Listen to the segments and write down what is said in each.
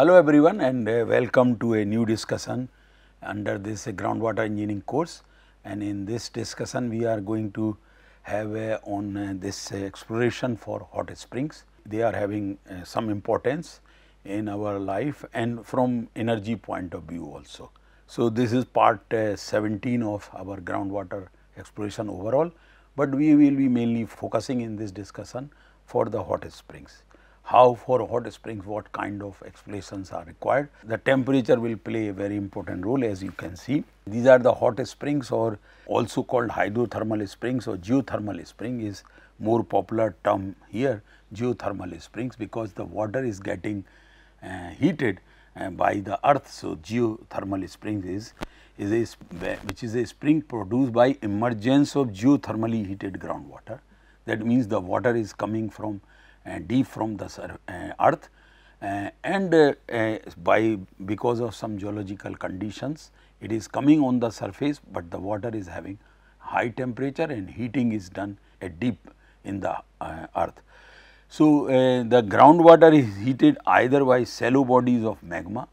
Hello everyone and welcome to a new discussion under this groundwater engineering course, and in this discussion we are going to have on this exploration for hot springs. They are having some importance in our life and from energy point of view also. So, this is part 17 of our groundwater exploration overall, but we will be mainly focusing in this discussion for the hot springs. How for hot springs, what kind of explorations are required. The temperature will play a very important role, as you can see. These are the hot springs, or also called hydrothermal springs, or geothermal spring is more popular term here, geothermal springs, because the water is getting heated by the earth. So, geothermal springs is a spring produced by emergence of geothermally heated groundwater. That means the water is coming from deep from the earth and because of some geological conditions it is coming on the surface, but the water is having high temperature and heating is done at deep in the earth. So, the groundwater is heated either by shallow bodies of magma,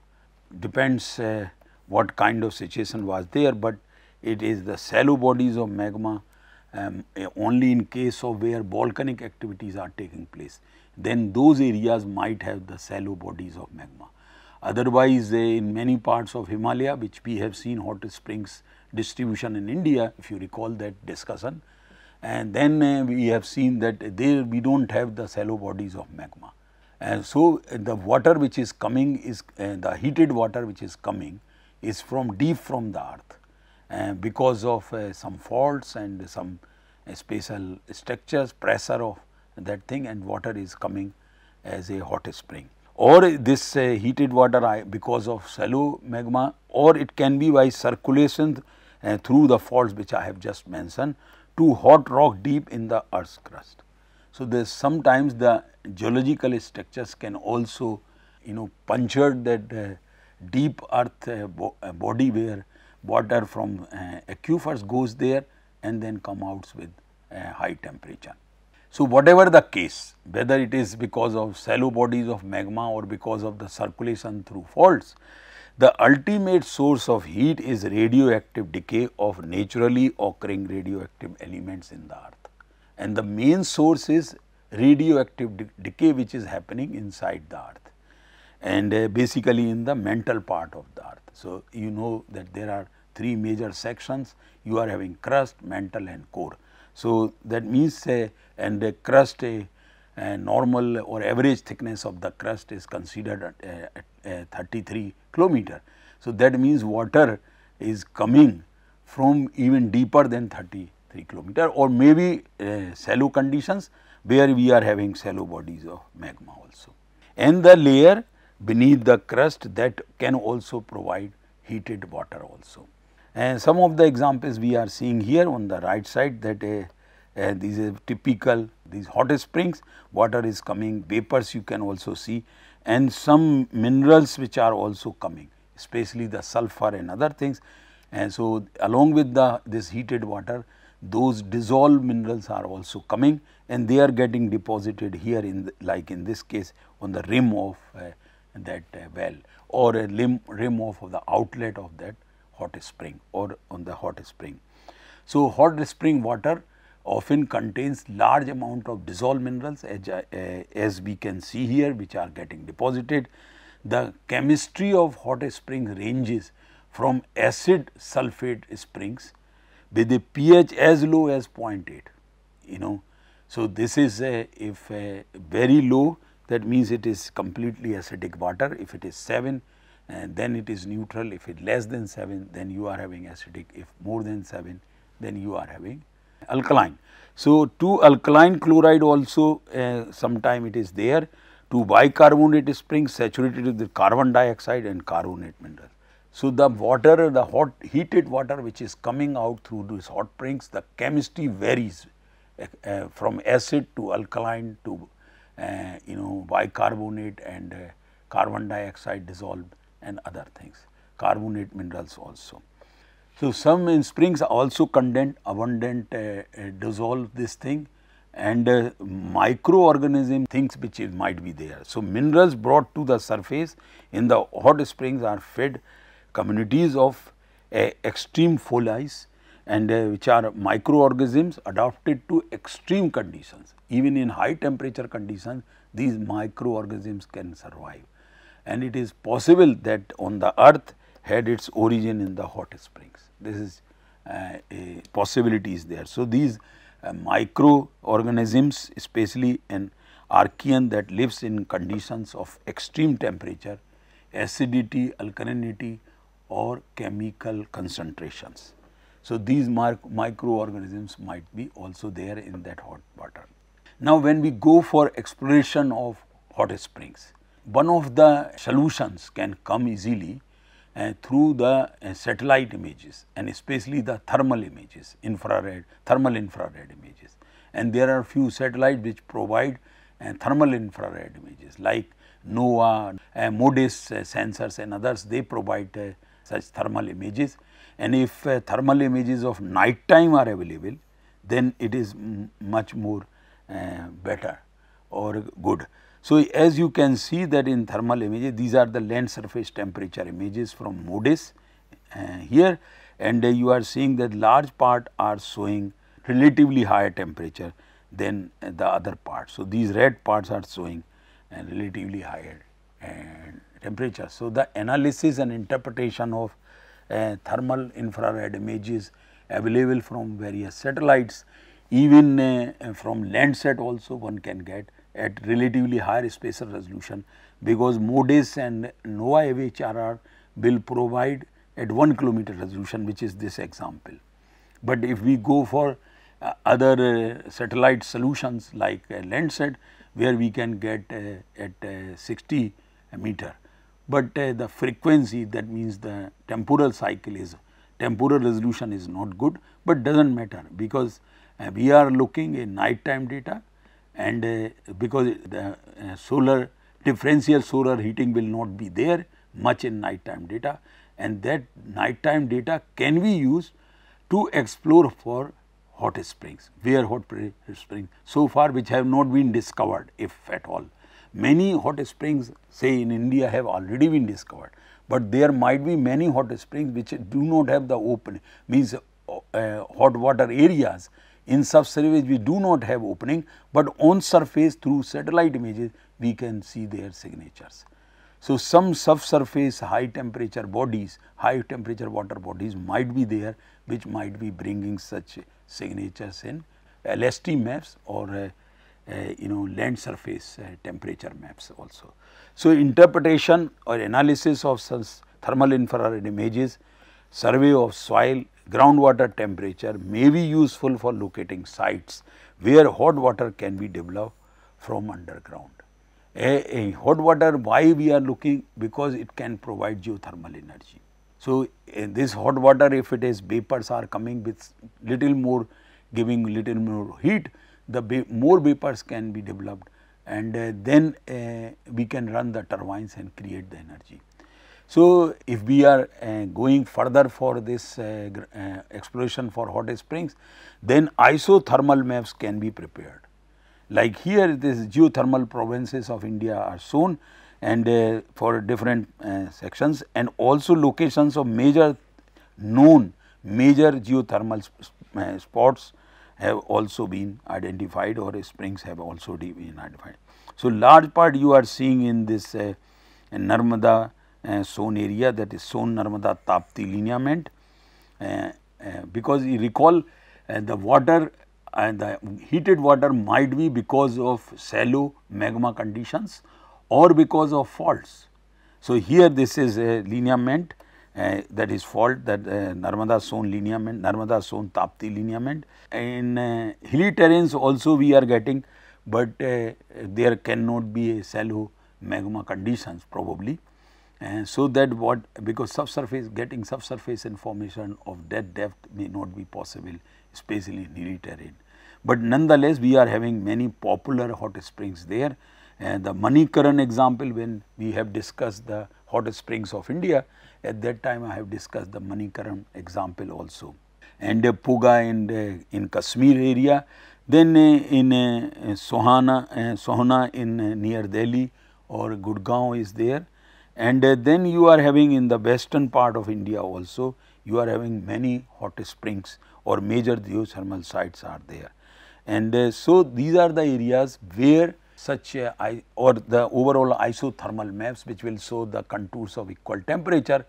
depends what kind of situation was there, but it is the shallow bodies of magma only in case of where volcanic activities are taking place. Then those areas might have the shallow bodies of magma. Otherwise, in many parts of Himalaya, which we have seen hot springs distribution in India, if you recall that discussion, and then we have seen that there we do not have the shallow bodies of magma. And so, the water which is coming is the heated water which is coming is from deep from the earth. Because of some faults and some special structures, pressure of that thing, and water is coming as a hot spring. Or this heated water because of shallow magma, or it can be by circulation through the faults which I have just mentioned to hot rock deep in the earth's crust. So, there sometimes the geological structures can also puncture that deep earth body where water from aquifers goes there and then come out with high temperature. So, whatever the case, whether it is because of shallow bodies of magma or because of the circulation through faults, the ultimate source of heat is radioactive decay of naturally occurring radioactive elements in the earth. And the main source is radioactive decay which is happening inside the earth and basically in the mantle part of the earth. So, you know that there are three major sections, you are having crust, mantle and core. So, that means and the crust a normal or average thickness of the crust is considered at 33 kilometer. So, that means water is coming from even deeper than 33 kilometer, or maybe shallow conditions where we are having shallow bodies of magma also, and the layer beneath the crust that can also provide heated water also. And some of the examples we are seeing here on the right side, that these are typical, these hot springs, water is coming, vapors you can also see, and some minerals which are also coming, especially the sulfur and other things. And so, along with this heated water, those dissolved minerals are also coming and they are getting deposited here in like in this case on the rim of that well, or a rim of the outlet of that hot spring or on the hot spring. So, hot spring water often contains large amount of dissolved minerals as we can see here, which are getting deposited. The chemistry of hot spring ranges from acid sulfate springs with a pH as low as 0.8, So, this is if very low, that means it is completely acidic water. If it is 7, then it is neutral. If it less than 7, then you are having acidic. If more than 7, then you are having alkaline. So, to alkaline chloride also sometime it is there, to bicarbonate springs saturated with carbon dioxide and carbonate mineral. So, the water, the hot heated water which is coming out through these hot springs, the chemistry varies from acid to alkaline to bicarbonate and carbon dioxide dissolved and other things, carbonate minerals also. So, some springs also contain abundant dissolve this thing and microorganism things which might be there. So, minerals brought to the surface in the hot springs are fed communities of extremophiles and which are microorganisms adapted to extreme conditions. Even in high temperature conditions, these microorganisms can survive, and it is possible that on the earth had its origin in the hot springs. This is a possibility is there. So, these microorganisms, especially an archean that lives in conditions of extreme temperature, acidity, alkalinity or chemical concentrations. So, these microorganisms might be also there in that hot water. Now, when we go for exploration of hot springs, one of the solutions can come easily through the satellite images and especially the thermal images, thermal infrared images. And there are few satellites which provide thermal infrared images like NOAA, MODIS sensors and others, they provide such thermal images. And if thermal images of night time are available, then it is much more better or good. So, as you can see that in thermal images, these are the land surface temperature images from MODIS here, and you are seeing that large part are showing relatively higher temperature than the other parts. So, these red parts are showing relatively higher temperature. So, the analysis and interpretation of thermal infrared images available from various satellites, even from Landsat also one can get at relatively higher spatial resolution, because MODIS and NOAA AVHRR will provide at 1 kilometer resolution, which is this example. But if we go for other satellite solutions like Landsat, where we can get at 60 meter, but the frequency, that means the temporal cycle is, temporal resolution is not good, but does not matter, because we are looking at night time data, and because the solar differential solar heating will not be there much in night time data, and that night time data can be used to explore for hot springs, where hot springs so far which have not been discovered, if at all. Many hot springs say in India have already been discovered, but there might be many hot springs which do not have the open, means hot water areas in subsurface we do not have opening, but on surface through satellite images we can see their signatures. So, some subsurface high temperature bodies, high temperature water bodies might be there, which might be bringing such signatures in LST maps or land surface temperature maps also. So, interpretation or analysis of such thermal infrared images, survey of soil, groundwater temperature may be useful for locating sites where hot water can be developed from underground. A hot water, why we are looking? Because it can provide geothermal energy. So, in this hot water, if it is vapors are coming with little more, giving little more heat, the more vapors can be developed, and then we can run the turbines and create the energy. So, if we are going further for this exploration for hot springs, then isothermal maps can be prepared. Like here, this geothermal provinces of India are shown, and for different sections, and also locations of major known major geothermal spots have also been identified, or springs have also been identified. So, large part you are seeing in this Narmada zone area, that is Son Narmada Tapti lineament, because you recall the water and the heated water might be because of shallow magma conditions or because of faults. So, here this is a lineament that is fault, that Narmada Son lineament, Narmada Son Tapti lineament. In hilly terrains also we are getting, but there cannot be a shallow magma conditions probably. So, that what, because subsurface, getting subsurface information of that depth may not be possible, especially in hilly terrain. But nonetheless, we are having many popular hot springs there, and the Manikaran example, when we have discussed the hot springs of India, at that time I have discussed the Manikaran example also. And Puga in Kashmir area, Then in Sohana in near Delhi or Gurgaon is there, and then you are having in the western part of India also, you are having many hot springs or major geothermal sites are there. And so these are the areas where such or the overall isothermal maps which will show the contours of equal temperature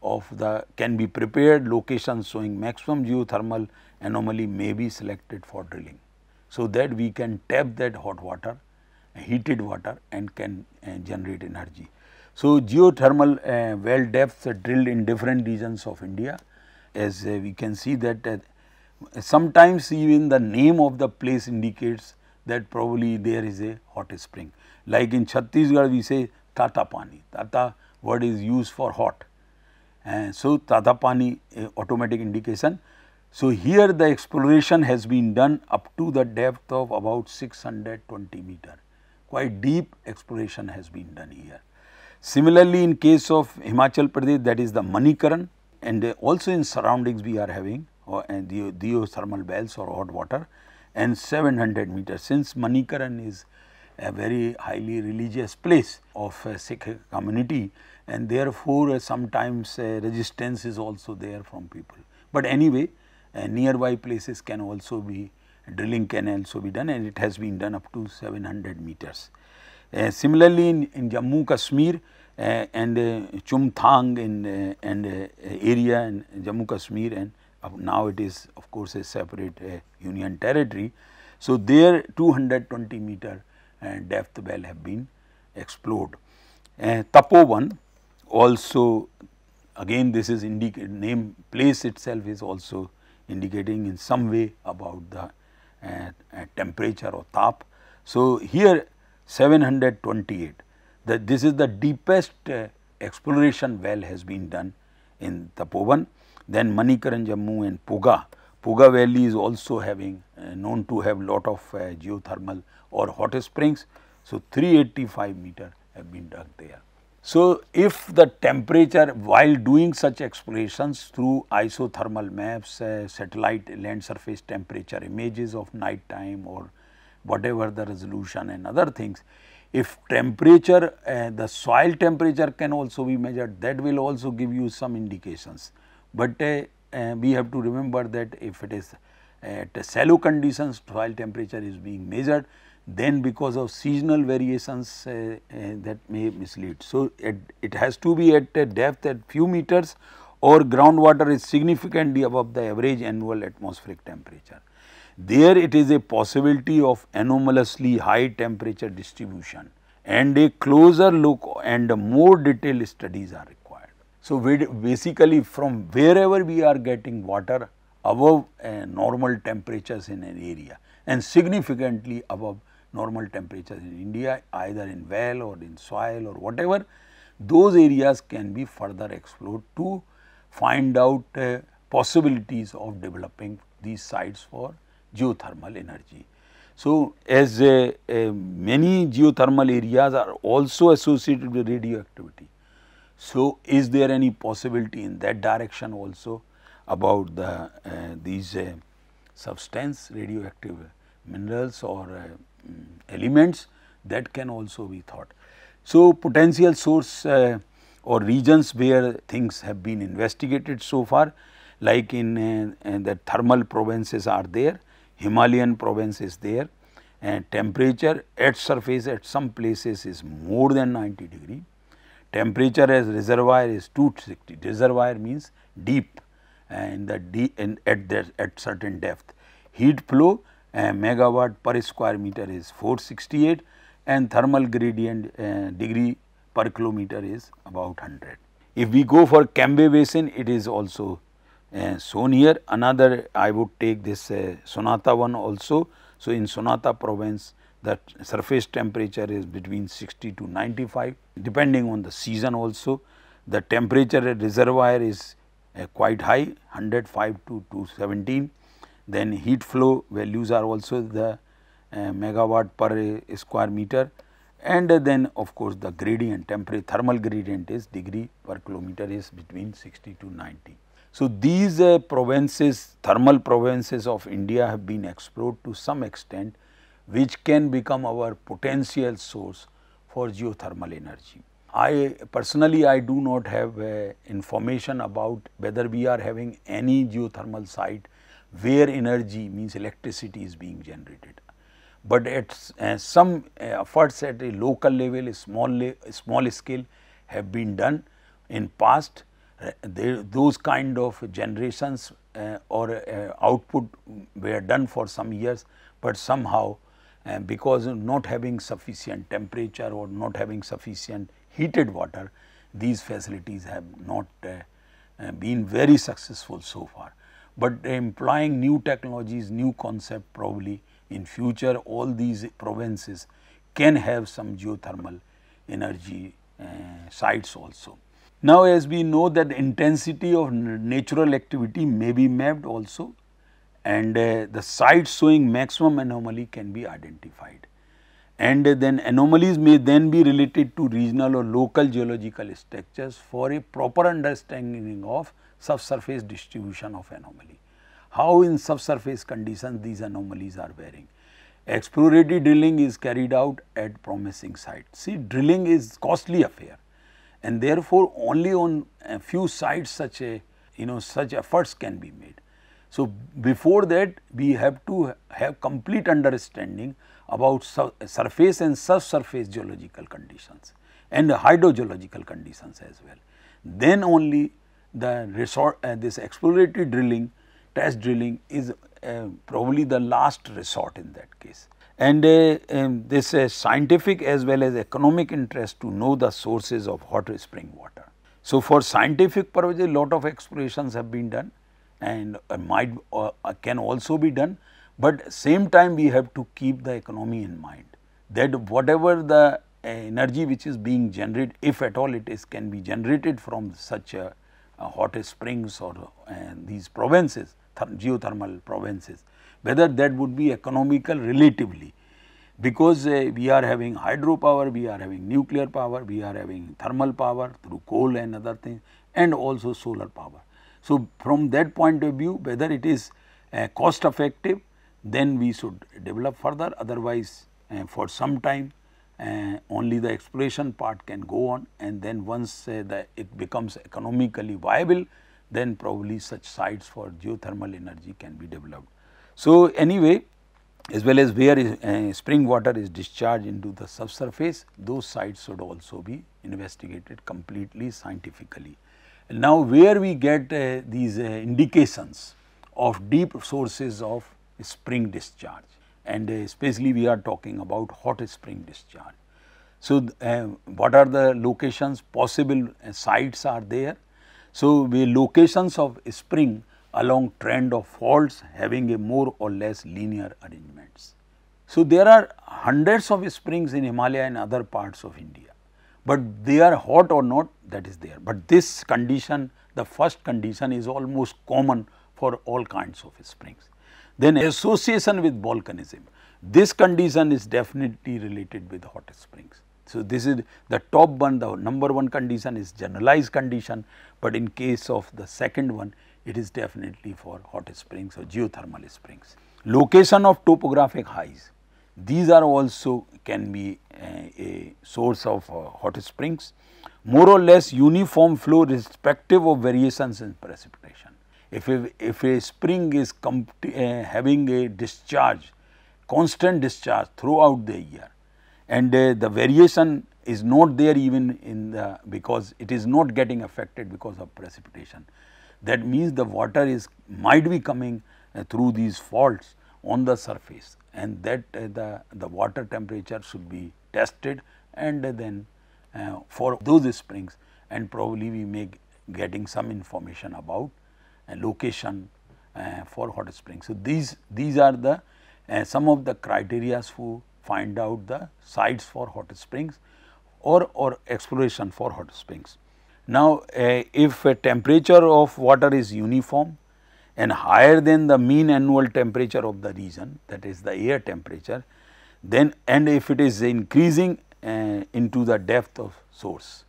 of the can be prepared, locations showing maximum geothermal anomaly may be selected for drilling. So that we can tap that hot water, heated water, and can generate energy. So geothermal well depths are drilled in different regions of India, as we can see that sometimes even the name of the place indicates that probably there is a hot spring. Like in Chhattisgarh we say Tata Pani, Tata word is used for hot. So Tata Pani automatic indication. So here the exploration has been done up to the depth of about 620 meter. Quite deep exploration has been done here. Similarly, in case of Himachal Pradesh, that is the Manikaran, and also in surroundings we are having the geothermal wells or hot water, and 700 meters. Since Manikaran is a very highly religious place of Sikh community, and therefore sometimes resistance is also there from people. But anyway, nearby places can also be, drilling can also be done, and it has been done up to 700 meters. Similarly, in Jammu Kashmir and Chumthang and area in Jammu Kashmir, and now it is of course a separate union territory. So there 220 meter depth well have been explored. Tapovan also, again this is name place itself is also indicating in some way about the temperature or tap. So here 728, this is the deepest exploration well has been done in Tapovan. Then Manikaran, Jammu, and Puga. Puga valley is also having known to have lot of geothermal or hot springs. So 385 meter have been dug there. So if the temperature while doing such explorations through isothermal maps, satellite land surface temperature images of night time or whatever the resolution and other things, if temperature, the soil temperature can also be measured, that will also give you some indications. But we have to remember that if it is at shallow conditions, soil temperature is being measured, then because of seasonal variations that may mislead. So it has to be at a depth at few meters, or groundwater is significantly above the average annual atmospheric temperature. There it is a possibility of anomalously high temperature distribution, and a closer look and more detailed studies are required. So basically from wherever we are getting water above normal temperatures in an area and significantly above normal temperatures in India, either in well or in soil or whatever, those areas can be further explored to find out possibilities of developing these sites for geothermal energy. So as many geothermal areas are also associated with radioactivity. So is there any possibility in that direction also about the these substance, radioactive minerals or elements, that can also be thought. So potential source or regions where things have been investigated so far, like in the thermal provinces are there, Himalayan province is there, and temperature at surface at some places is more than 90 degree. Temperature as reservoir is 260. Reservoir means deep and at certain depth. Heat flow megawatt per square meter is 468, and thermal gradient degree per kilometer is about 100. If we go for Cambay Basin, it is also shown here. Another I would take this Sonata one also. So in Sonata province, the surface temperature is between 60 to 95, depending on the season also. The temperature at reservoir is quite high, 105 to 217. Then heat flow values are also the megawatt per square meter, and then of course the gradient, thermal gradient is degree per kilometer is between 60 to 90. So, these provinces, thermal provinces of India have been explored to some extent, which can become our potential source for geothermal energy. I personally, I do not have information about whether we are having any geothermal site where energy means electricity is being generated. But at some efforts at a local level, small scale have been done in past. Those kind of generations or output were done for some years, but somehow because of not having sufficient temperature or not having sufficient heated water, these facilities have not been very successful so far. But employing new technologies, new concept, probably in future all these provinces can have some geothermal energy sites also. Now, as we know that intensity of natural activity may be mapped also, and the sites showing maximum anomaly can be identified, and then anomalies may then be related to regional or local geological structures for a proper understanding of subsurface distribution of anomaly. How in subsurface conditions these anomalies are varying. Exploratory drilling is carried out at promising sites. See, drilling is costly affair, and therefore only on a few sites such efforts can be made. So, before that we have to have complete understanding about surface and subsurface geological conditions and hydrogeological conditions as well. Then only the this exploratory drilling, test drilling is probably the last resort in that case. And this scientific as well as economic interest to know the sources of hot spring water. So, for scientific purposes a lot of explorations have been done and can also be done, but same time we have to keep the economy in mind, that whatever the energy which is being generated, if at all it is can be generated from such hot springs or these provinces, geothermal provinces, whether that would be economical relatively, because we are having hydropower, we are having nuclear power, we are having thermal power through coal and other things, and also solar power. So, from that point of view, whether it is cost effective, then we should develop further, otherwise for some time only the exploration part can go on, and then once it becomes economically viable, then probably such sites for geothermal energy can be developed. So, anyway, as well as where spring water is discharged into the subsurface, those sites should also be investigated completely scientifically. Now, where we get these indications of deep sources of spring discharge, and especially we are talking about hot spring discharge. So, what are the locations, possible sites are there. So, the locations of spring along trend of faults having a more or less linear arrangements. So, there are hundreds of springs in Himalaya and other parts of India, but they are hot or not, that is there. But this condition, the first condition is almost common for all kinds of springs. Then association with volcanism, this condition is definitely related with hot springs. So, this is the top one, the number one condition is generalized condition, but in case of the second one, it is definitely for hot springs or geothermal springs. Location of topographic highs, these are also can be a source of hot springs. More or less uniform flow irrespective of variations in precipitation. If a spring is having a discharge, constant discharge throughout the year, and the variation is not there even in the, because it is not getting affected because of precipitation, that means the water might be coming through these faults on the surface, and that the water temperature should be tested, and then for those springs, and probably we may getting some information about location for hot springs. So, these are the some of the criteria to find out the sites for hot springs or exploration for hot springs. Now, if a temperature of water is uniform and higher than the mean annual temperature of the region, that is the air temperature, then and if it is increasing into the depth of source,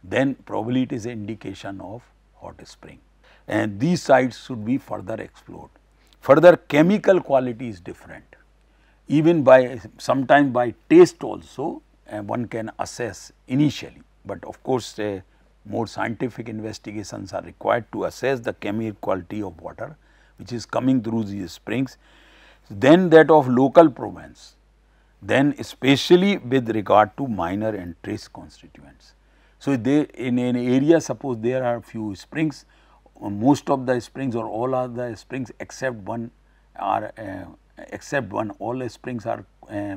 then probably it is an indication of hot spring. and these sites should be further explored. Further, chemical quality is different. Even by sometime by taste also one can assess initially, but of course more scientific investigations are required to assess the chemical quality of water which is coming through these springs, then that of local provenance, then especially with regard to minor and trace constituents. So, they in an area, suppose there are few springs, most of the springs or all are the springs except one are all the springs are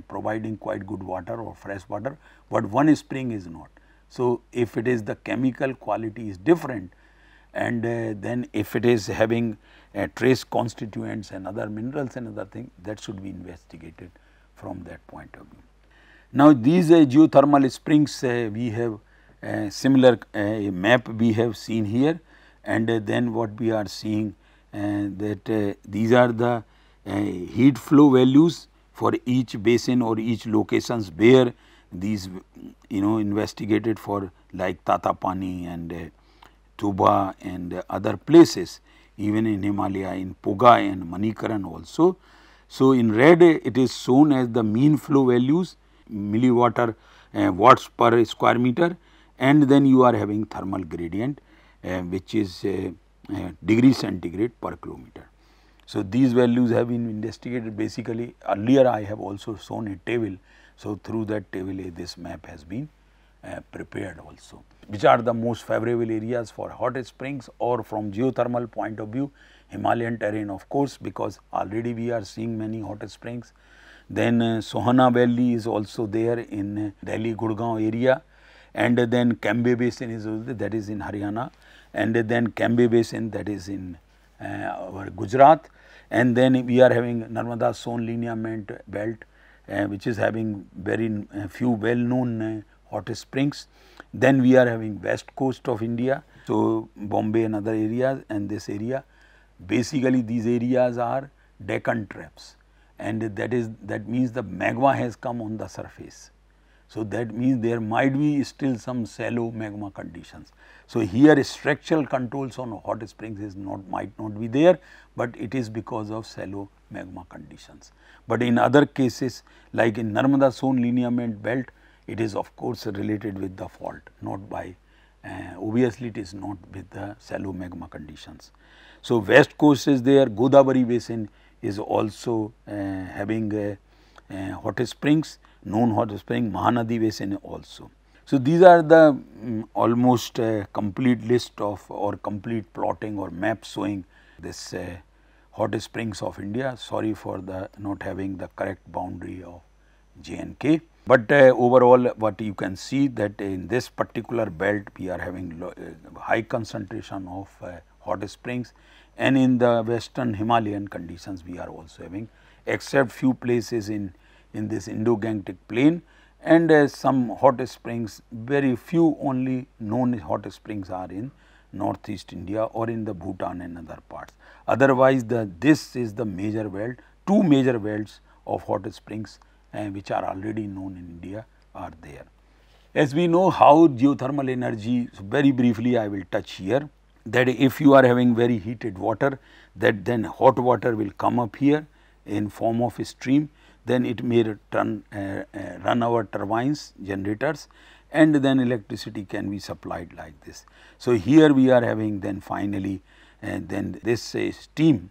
providing quite good water or fresh water, but one spring is not. So, if it is the chemical quality is different, and then if it is having trace constituents and other minerals and other things, that should be investigated from that point of view. Now, these geothermal springs we have similar map we have seen here, and then what we are seeing that these are the heat flow values for each basin or each locations where these investigated for, like Tatapani and Tuba and other places, even in Himalaya, in Poga and Manikaran also. So, in red it is shown as the mean flow values, milliwater watts per square meter, and then you are having thermal gradient which is degree centigrade per kilometer. So, these values have been investigated. Basically earlier I have also shown a table. So, through that table this map has been prepared also. Which are the most favorable areas for hot springs, or from geothermal point of view, Himalayan terrain of course, because already we are seeing many hot springs. Then Sohana Valley is also there in Delhi Gurgaon area, and then Cambay Basin is also, that is in Haryana, and then Cambay Basin, that is in our Gujarat, and then we are having Narmada Son lineament belt which is having very few well known hot springs. Then we are having west coast of India, so Bombay and other areas, and this area, basically these areas are Deccan traps, and that means the magma has come on the surface. So, that means there might be still some shallow magma conditions. So, here structural controls on hot springs is might not be there, but it is because of shallow magma conditions. But in other cases, like in Narmada Son lineament belt, it is of course related with the fault, not by obviously it is not with the shallow magma conditions. So, west coast is there, Godavari basin is also having hot springs, known hot spring, Mahanadi basin also. So, these are the almost complete list of or complete plotting or map showing this hot springs of India. Sorry for the not having the correct boundary of J&K, but overall what you can see that in this particular belt we are having high concentration of hot springs, and in the western Himalayan conditions we are also having, except few places in this Indo-Gangetic plain, and some hot springs, very few only known hot springs are in northeast India or in the Bhutan and other parts. Otherwise, this is the major belt, two major belts of hot springs which are already known in India are there. As we know how geothermal energy, so very briefly I will touch here, that if you are having very heated water, that then hot water will come up here in form of a stream, then it may run our turbines, generators, and then electricity can be supplied like this. So, here we are having then finally then this steam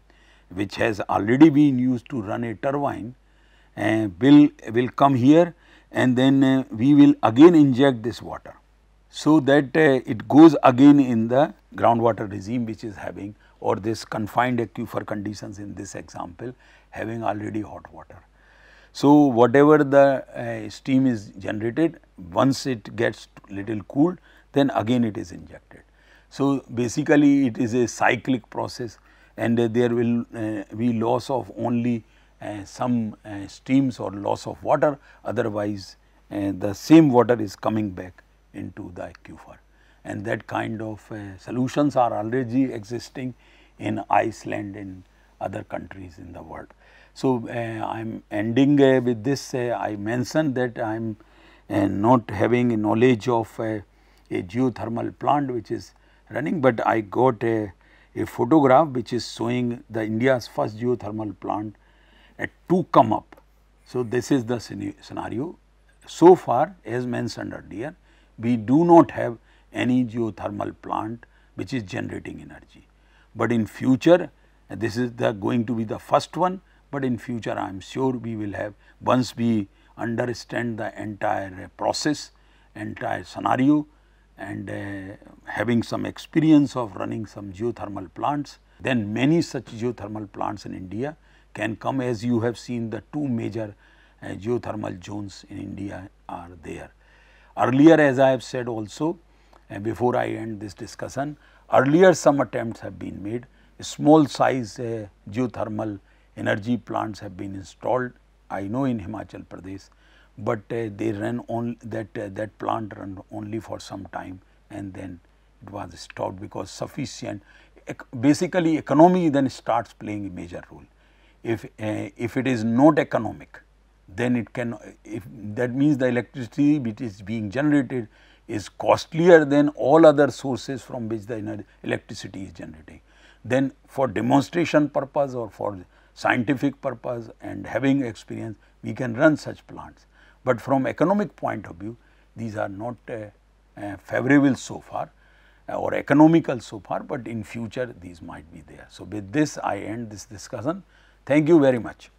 which has already been used to run a turbine will come here, and then we will again inject this water. So, that it goes again in the groundwater regime which is having, or this confined aquifer conditions in this example having already hot water. So, whatever the steam is generated, once it gets little cooled, then again it is injected. So, basically it is a cyclic process, and there will be loss of only some streams or loss of water, otherwise the same water is coming back into the aquifer, and that kind of solutions are already existing in Iceland and other countries in the world. So, I am ending with this. I mentioned that I am not having a knowledge of a geothermal plant which is running, but I got a a photograph which is showing the India's first geothermal plant to come up. So, this is the scenario. So far, as mentioned earlier, we do not have any geothermal plant which is generating energy, but in future this is going to be the first one, but in future I am sure we will have, once we understand the entire process, entire scenario, and having some experience of running some geothermal plants, then many such geothermal plants in India can come. As you have seen, the two major geothermal zones in India are there. Earlier, as I have said also, before I end this discussion, earlier some attempts have been made. Small size geothermal energy plants have been installed, I know, in Himachal Pradesh, but they ran on that plant ran only for some time, and then it was stopped because sufficient, basically economy then starts playing a major role. If it is not economic, then it can, if that means the electricity which is being generated is costlier than all other sources from which the electricity is generating, then for demonstration purpose or for scientific purpose and having experience, we can run such plants. But from economic point of view, these are not favorable so far or economical so far, but in future these might be there. So, with this I end this discussion. Thank you very much.